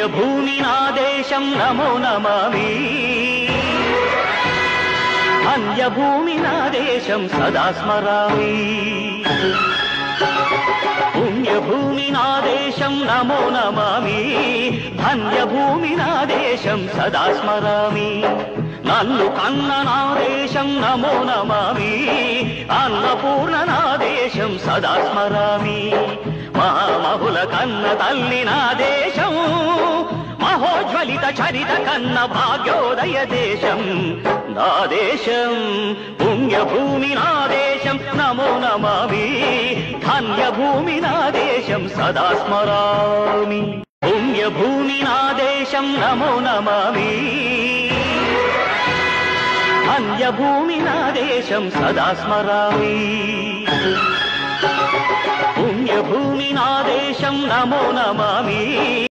పుణ్యభూమి నా దేశం నమో నమామి ధన్యభూమి నా దేశం సదా స్మరామి పుణ్యభూమి నా దేశం నమో నమామి ధన్యభూమి నా దేశం సదా స్మరామి నన్ను కన్న నా దేశం నమో నమామి అన్నపూర్ణ నా దేశం సదా స్మరామి మహామహుల కన్న తల్లి నా దేశం మహోజ్వలిత చరిత కన్న భాగ్యోదయ దేశం నా దేశం పుణ్యభూమి నా దేశం నమో నమామి ధన్యభూమి నా దేశం సదా స్మరామి పుణ్యభూమి నా దేశం నమో నమామి ధన్యభూమి నా దేశం సదా స్మరామి పుణ్యభూమి నా దేశం నమో నమామి